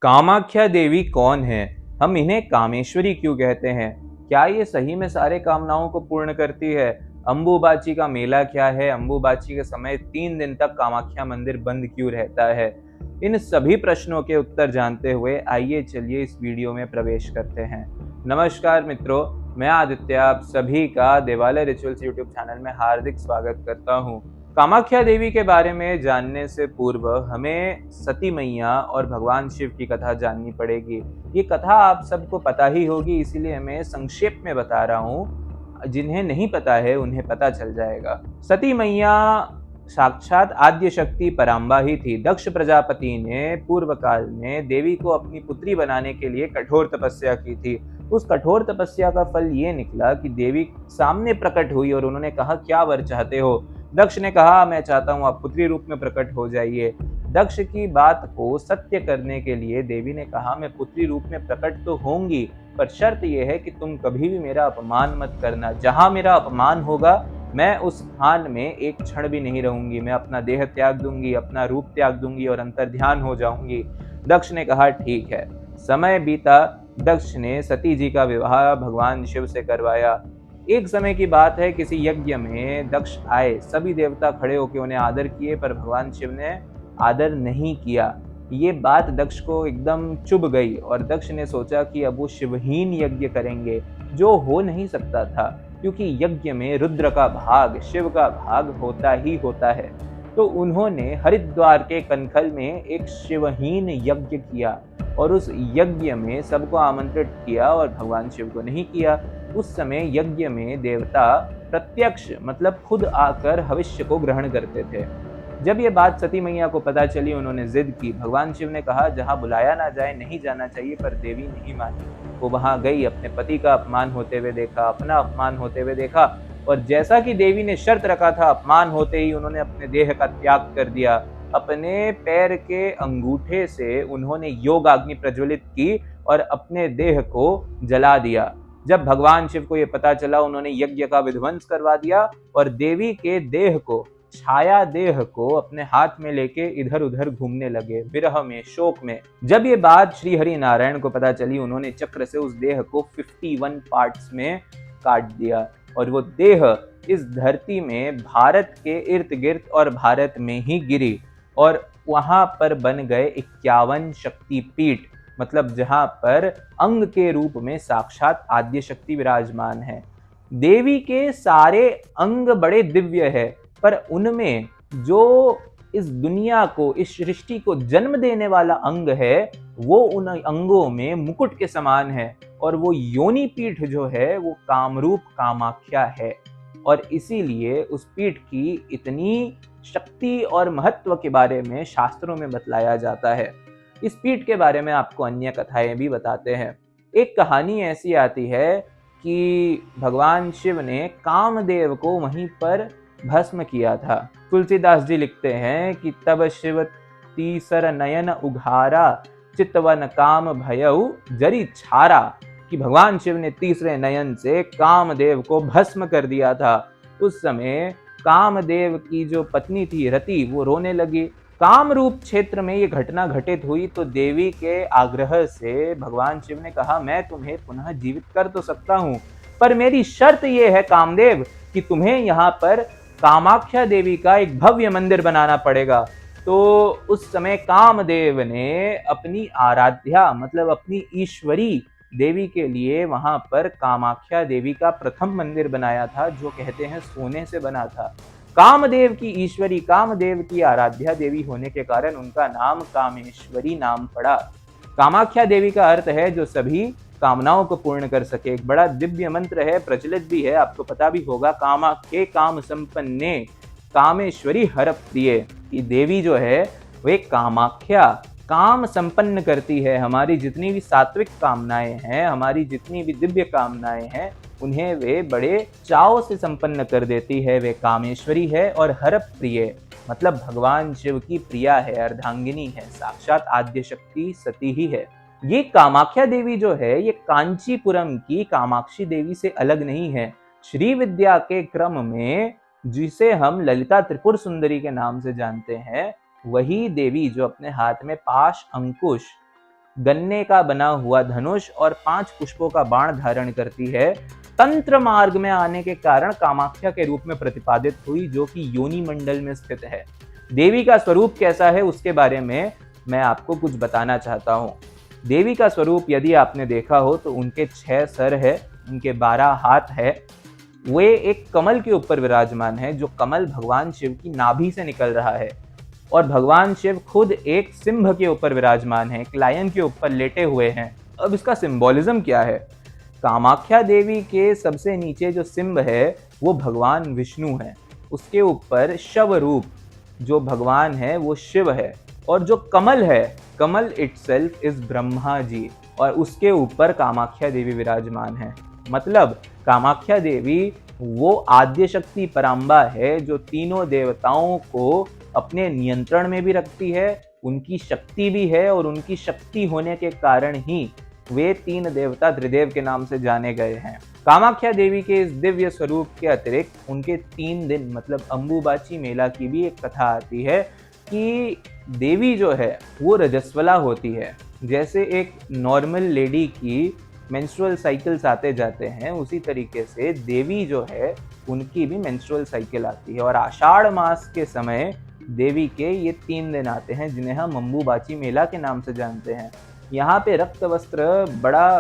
कामाख्या देवी कौन है? हम इन्हें कामेश्वरी क्यों कहते हैं? क्या ये सही में सारे कामनाओं को पूर्ण करती है? अंबुबाची का मेला क्या है? अंबुबाची के समय 3 दिन तक कामाख्या मंदिर बंद क्यों रहता है? इन सभी प्रश्नों के उत्तर जानते हुए आइए चलिए इस वीडियो में प्रवेश करते हैं। नमस्कार मित्रों, मैं आदित्य आप सभी का देवालय रिचुअल्स यूट्यूब चैनल में हार्दिक स्वागत करता हूँ। कामाख्या देवी के बारे में जानने से पूर्व हमें सती मैया और भगवान शिव की कथा जाननी पड़ेगी। ये कथा आप सबको पता ही होगी, इसीलिए मैं संक्षेप में बता रहा हूँ। जिन्हें नहीं पता है उन्हें पता चल जाएगा। सती मैया साक्षात आद्य शक्ति पराम्बा ही थी। दक्ष प्रजापति ने पूर्व काल में देवी को अपनी पुत्री बनाने के लिए कठोर तपस्या की थी। उस कठोर तपस्या का फल ये निकला कि देवी सामने प्रकट हुई और उन्होंने कहा, क्या वर चाहते हो? दक्ष ने कहा, मैं चाहता हूं आप पुत्री रूप में प्रकट हो जाइए। दक्ष की बात को सत्य करने के लिए देवी ने कहा, मैं पुत्री रूप में प्रकट तो होंगी, पर शर्त यह है कि तुम कभी भी मेरा अपमान मत करना। जहां मेरा अपमान होगा मैं उस स्थान में एक क्षण भी नहीं रहूंगी। मैं अपना देह त्याग दूंगी, अपना रूप त्याग दूंगी और अंतर्ध्यान हो जाऊंगी। दक्ष ने कहा, ठीक है। समय बीता। दक्ष ने सती जी का विवाह भगवान शिव से करवाया। एक समय की बात है, किसी यज्ञ में दक्ष आए। सभी देवता खड़े होकर उन्हें आदर किए, पर भगवान शिव ने आदर नहीं किया। ये बात दक्ष को एकदम चुभ गई और दक्ष ने सोचा कि अब वो शिवहीन यज्ञ करेंगे, जो हो नहीं सकता था, क्योंकि यज्ञ में रुद्र का भाग, शिव का भाग होता ही होता है। तो उन्होंने हरिद्वार के कनखल में एक शिवहीन यज्ञ किया और उस यज्ञ में सबको आमंत्रित किया और भगवान शिव को नहीं किया। उस समय यज्ञ में देवता प्रत्यक्ष मतलब खुद आकर भविष्य को ग्रहण करते थे। जब ये बात सती मैया को पता चली, उन्होंने जिद की। भगवान शिव ने कहा, जहां बुलाया ना जाए नहीं जाना चाहिए, पर देवी नहीं मानी। वो वहां गई, अपने पति का अपमान होते हुए देखा, अपना अपमान होते हुए देखा, और जैसा कि देवी ने शर्त रखा था, अपमान होते ही उन्होंने अपने देह का त्याग कर दिया। अपने पैर के अंगूठे से उन्होंने योग अग्नि प्रज्वलित की और अपने देह को जला दिया। जब भगवान शिव को यह पता चला, उन्होंने यज्ञ का विध्वंस करवा दिया और देवी के देह को, छाया देह को अपने हाथ में लेके इधर उधर घूमने लगे, विरह में, शोक में। जब ये बात श्री हरि नारायण को पता चली, उन्होंने चक्र से उस देह को 51 पार्ट्स में काट दिया और वो देह इस धरती में भारत के इर्द गिर्द और भारत में ही गिरी और वहां पर बन गए 51 शक्तिपीठ, मतलब जहां पर अंग के रूप में साक्षात आद्य शक्ति विराजमान है। देवी के सारे अंग बड़े दिव्य है, पर उनमें जो इस दुनिया को, इस सृष्टि को जन्म देने वाला अंग है, वो उन अंगों में मुकुट के समान है और वो योनि पीठ जो है वो कामरूप कामाख्या है। और इसीलिए उस पीठ की इतनी शक्ति और महत्व के बारे में शास्त्रों में बतलाया जाता है। इस पीठ के बारे में आपको अन्य कथाएं भी बताते हैं। एक कहानी ऐसी आती है कि भगवान शिव ने कामदेव को वहीं पर भस्म किया था। तुलसीदास जी लिखते हैं कि तब शिव तीसर नयन उघारा, चितवन काम भयउ जरी छारा, कि भगवान शिव ने तीसरे नयन से कामदेव को भस्म कर दिया था। उस समय कामदेव की जो पत्नी थी रति, वो रोने लगी। कामरूप क्षेत्र में ये घटना घटित हुई तो देवी के आग्रह से भगवान शिव ने कहा, मैं तुम्हें पुनः जीवित कर तो सकता हूं, पर मेरी शर्त यह है कामदेव कि तुम्हें यहाँ पर कामाख्या देवी का एक भव्य मंदिर बनाना पड़ेगा। तो उस समय कामदेव ने अपनी आराध्या मतलब अपनी ईश्वरी देवी के लिए वहां पर कामाख्या देवी का प्रथम मंदिर बनाया था, जो कहते हैं सोने से बना था। कामदेव की ईश्वरी, कामदेव की आराध्या देवी होने के कारण उनका नाम कामेश्वरी नाम पड़ा। कामाख्या देवी का अर्थ है जो सभी कामनाओं को पूर्ण कर सके। एक बड़ा दिव्य मंत्र है, प्रचलित भी है, आपको पता भी होगा, कामाख्ये काम संपन्ने कामेश्वरी हर प्रिय। ये देवी जो है वे कामाख्या काम संपन्न करती है। हमारी जितनी भी सात्विक कामनाएं हैं, हमारी जितनी भी दिव्य कामनाएं हैं, उन्हें वे बड़े चाव से संपन्न कर देती है। वे कामेश्वरी है और हर प्रिय मतलब भगवान शिव की प्रिया है, अर्धांगिनी है, साक्षात आद्य शक्ति सती ही है। ये कामाख्या देवी जो है ये कांचीपुरम की कामाक्षी देवी से अलग नहीं है। श्री विद्या के क्रम में जिसे हम ललिता त्रिपुर सुंदरी के नाम से जानते हैं, वही देवी जो अपने हाथ में पाश अंकुश गन्ने का बना हुआ धनुष और 5 पुष्पों का बाण धारण करती है, तंत्र मार्ग में आने के कारण कामाख्या के रूप में प्रतिपादित हुई, जो कि योनि मंडल में स्थित है। देवी का स्वरूप कैसा है उसके बारे में मैं आपको कुछ बताना चाहता हूँ। देवी का स्वरूप यदि आपने देखा हो तो उनके 6 सर है, उनके 12 हाथ है। वे एक कमल के ऊपर विराजमान है, जो कमल भगवान शिव की नाभि से निकल रहा है। और भगवान शिव खुद एक सिंह के ऊपर विराजमान है, एक लायन के ऊपर लेटे हुए हैं। अब इसका सिंबोलिज्म क्या है? कामाख्या देवी के सबसे नीचे जो सिंह है वो भगवान विष्णु है, उसके ऊपर शव रूप जो भगवान है वो शिव है, और जो कमल है, कमल इटसेल्फ इज ब्रह्मा जी, और उसके ऊपर कामाख्या देवी विराजमान है। मतलब कामाख्या देवी वो आद्य शक्ति पराम्बा है जो तीनों देवताओं को अपने नियंत्रण में भी रखती है, उनकी शक्ति भी है, और उनकी शक्ति होने के कारण ही वे 3 देवता त्रिदेव के नाम से जाने गए हैं। कामाख्या देवी के इस दिव्य स्वरूप के अतिरिक्त उनके 3 दिन मतलब अंबुबाची मेला की भी एक कथा आती है कि देवी जो है वो रजस्वला होती है। जैसे एक नॉर्मल लेडी की मेंस्ट्रुअल साइकिल्स आते जाते हैं, उसी तरीके से देवी जो है उनकी भी मेंस्ट्रुअल साइकिल आती है। और आषाढ़ मास के समय देवी के ये 3 दिन आते हैं जिन्हें हम अंबुबाची मेला के नाम से जानते हैं। यहाँ पे रक्त वस्त्र बड़ा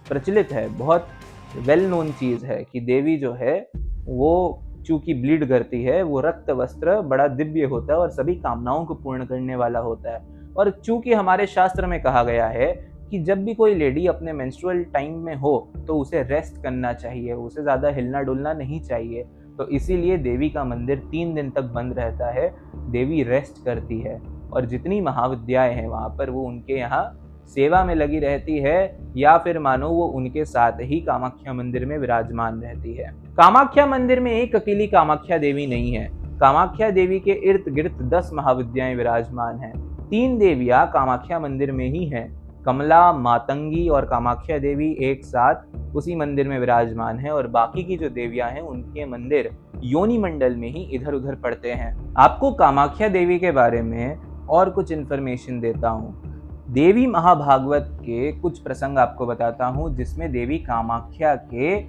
प्रचलित है, बहुत वेल नोन चीज़ है कि देवी जो है वो चूंकि ब्लीड करती है, वो रक्त वस्त्र बड़ा दिव्य होता है और सभी कामनाओं को पूर्ण करने वाला होता है। और चूंकि हमारे शास्त्र में कहा गया है कि जब भी कोई लेडी अपने मेंस्ट्रुअल टाइम में हो तो उसे रेस्ट करना चाहिए, उसे ज़्यादा हिलना डुलना नहीं चाहिए, तो इसीलिए देवी का मंदिर 3 दिन तक बंद रहता है। देवी रेस्ट करती है और जितनी महाविद्याएं हैं वहाँ पर वो उनके यहाँ सेवा में लगी रहती है, या फिर मानो वो उनके साथ ही कामाख्या मंदिर में विराजमान रहती है। कामाख्या मंदिर में एक अकेली कामाख्या देवी नहीं है, कामाख्या देवी के इर्द गिर्द 10 महाविद्याएं विराजमान हैं। 3 देवियां कामाख्या मंदिर में ही हैं, कमला, मातंगी और कामाख्या देवी एक साथ उसी मंदिर में विराजमान है, और बाकी की जो देवियां हैं उनके मंदिर योनि मंडल में ही इधर उधर पड़ते हैं। आपको कामाख्या देवी के बारे में और कुछ इन्फॉर्मेशन देता हूँ। देवी महाभागवत के कुछ प्रसंग आपको बताता हूँ जिसमें देवी कामाख्या के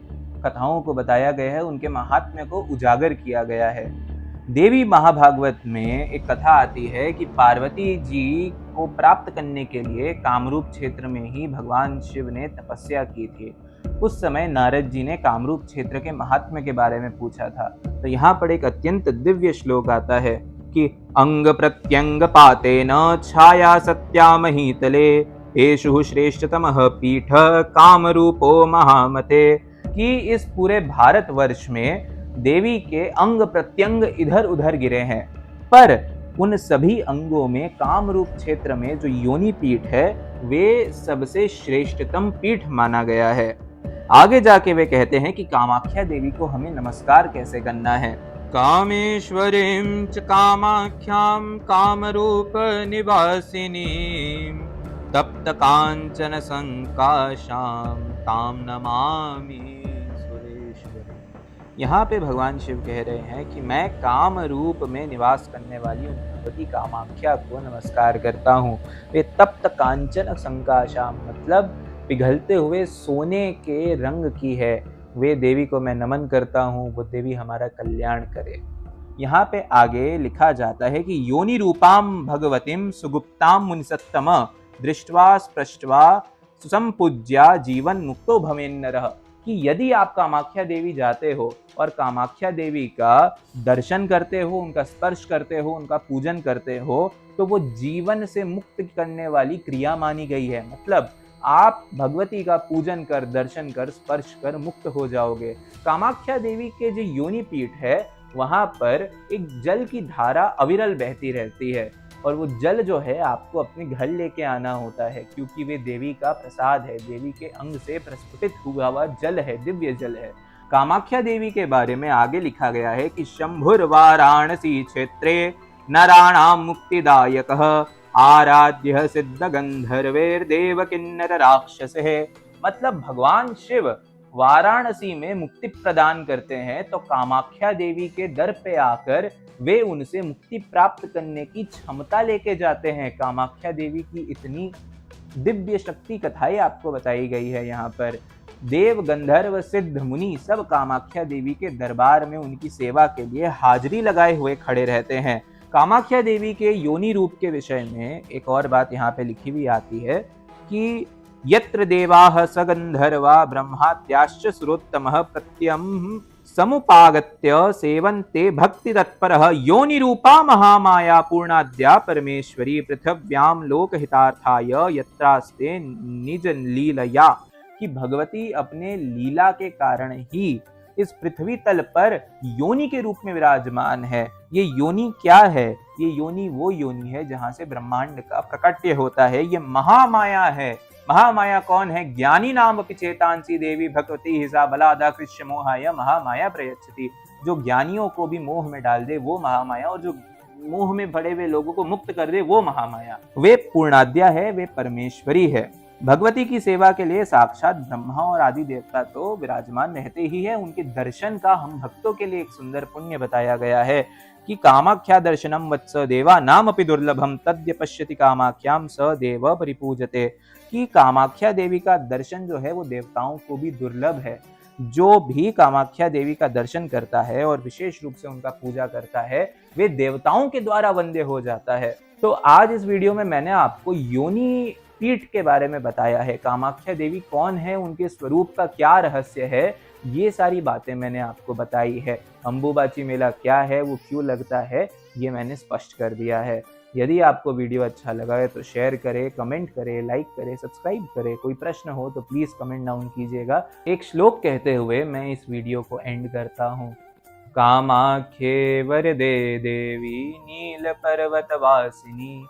कथाओं को बताया गया है, उनके महात्म्य को उजागर किया गया है। देवी महाभागवत में एक कथा आती है कि पार्वती जी को प्राप्त करने के लिए कामरूप क्षेत्र में ही भगवान शिव ने तपस्या की थी। उस समय नारद जी ने कामरूप क्षेत्र के महात्म्य के बारे में पूछा था। तो यहाँ पर एक अत्यंत दिव्य श्लोक आता है कि अंग प्रत्यंग पातेन छाया सत्या महीतले एषु श्रेष्ठतमः पीठ कामरूपो महामते, कि इस पूरे भारतवर्ष में देवी के अंग प्रत्यंग इधर उधर गिरे हैं, पर उन सभी अंगों में कामरूप क्षेत्र में जो योनि पीठ है वे सबसे श्रेष्ठतम पीठ माना गया है। आगे जाके वे कहते हैं कि कामाख्या देवी को हमें नमस्कार कैसे करना है। कामेश्वरीं च कामाख्यां कामरूप निवासिनीं तप्त कांचन संकाशां तां नमामि सुरेश्वरी। यहाँ पे भगवान शिव कह रहे हैं कि मैं काम रूप में निवास करने वाली उन भगवती कामाख्या को नमस्कार करता हूँ। वे तप्त कांचन संकाशां मतलब पिघलते हुए सोने के रंग की है, वे देवी को मैं नमन करता हूँ, वो देवी हमारा कल्याण करे। यहाँ पे आगे लिखा जाता है कि योनि रूपाम भगवतीम सुगुप्ताम मुनिसत्तम दृष्ट्वा स्पृष्ट्वा सुसंपूज्या जीवन मुक्तो भवेन्नरः, कि यदि आप कामाख्या देवी जाते हो और कामाख्या देवी का दर्शन करते हो, उनका स्पर्श करते हो, उनका पूजन करते हो, तो वो जीवन से मुक्त करने वाली क्रिया मानी गई है। मतलब आप भगवती का पूजन कर, दर्शन कर, स्पर्श कर मुक्त हो जाओगे। कामाख्या देवी के जो योनि पीठ है वहां पर एक जल की धारा अविरल बहती रहती है, और वो जल जो है आपको अपने घर लेके आना होता है, क्योंकि वे देवी का प्रसाद है, देवी के अंग से प्रस्फुटित हुआ हुआ जल है, दिव्य जल है। कामाख्या देवी के बारे में आगे लिखा गया है कि शंभुर वाराणसी क्षेत्रे नराणाम मुक्तिदायकः आराध्य सिद्ध गंधर्वैर्देव किन्नर राक्षस है। मतलब भगवान शिव वाराणसी में मुक्ति प्रदान करते हैं, तो कामाख्या देवी के दर पे आकर वे उनसे मुक्ति प्राप्त करने की क्षमता लेके जाते हैं। कामाख्या देवी की इतनी दिव्य शक्ति कथाएं आपको बताई गई है। यहाँ पर देव, गंधर्व, सिद्ध, मुनि सब कामाख्या देवी के दरबार में उनकी सेवा के लिए हाजिरी लगाए हुए खड़े रहते हैं। कामाख्या देवी के योनि रूप के विषय में एक और बात यहाँ पे लिखी हुई आती है कि यत्र देवाः स गंधर्वा ब्रह्माद्याश्च सुरोत्तमः प्रत्यम समुपागत्य सेवन्ते भक्ति तत्परः योनि रूपा महामाया पूर्णाद्या परमेश्वरी पृथिव्यां लोकहितार्थाय यत्रास्ते निज लीलया। कि भगवती अपने लीला के कारण ही इस पृथ्वी तल पर योनि के रूप में विराजमान है। ये योनि क्या है? ये योनि वो योनि है जहां से ब्रह्मांड का प्रकट्य होता है। ये महामाया है। महामाया कौन है? ज्ञानी नाम अपि चेतांसी देवी भगवती हिसा बलादा कृष्ण मोहाय महामाया प्रयच्छति। जो ज्ञानियों को भी मोह में डाल दे वो महामाया, और जो मोह में पड़े हुए लोगों को मुक्त कर दे वो महामाया। वे पूर्णाद्या है, वे परमेश्वरी है। भगवती की सेवा के लिए साक्षात ब्रह्मा और आदि देवता तो विराजमान रहते ही है। उनके दर्शन का हम भक्तों के लिए एक सुंदर पुण्य बताया गया है कि कामाख्या दर्शनम वत्स देवा नाम अपि दुर्लभम तद्य पश्यति कामाख्याम स देव परिपूजते। कि कामाख्या देवी का दर्शन जो है वो देवताओं को भी दुर्लभ है। जो भी कामाख्या देवी का दर्शन करता है और विशेष रूप से उनका पूजा करता है वे देवताओं के द्वारा वंद्य हो जाता है। तो आज इस वीडियो में मैंने आपको योनि पीठ के बारे में बताया है। कामाख्या देवी कौन है, उनके स्वरूप का क्या रहस्य है, ये सारी बातें मैंने आपको बताई है। अंबुबाची मेला क्या है, वो क्यों लगता है, ये मैंने स्पष्ट कर दिया है। यदि आपको वीडियो अच्छा लगा है तो शेयर करें, कमेंट करें, लाइक करें, सब्सक्राइब करें। कोई प्रश्न हो तो प्लीज कमेंट डाउन कीजिएगा। एक श्लोक कहते हुए मैं इस वीडियो को एंड करता हूँ। कामाख्ये वरदे देवी नील पर्वत वासिनी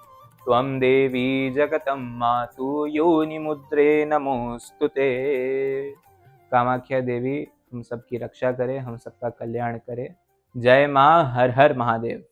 त्वं देवी जगतं मातु योनि मुद्रे नमोस्तुते। कामाख्या देवी हम सबकी रक्षा करे, हम सबका कल्याण करे। जय माँ, हर हर महादेव।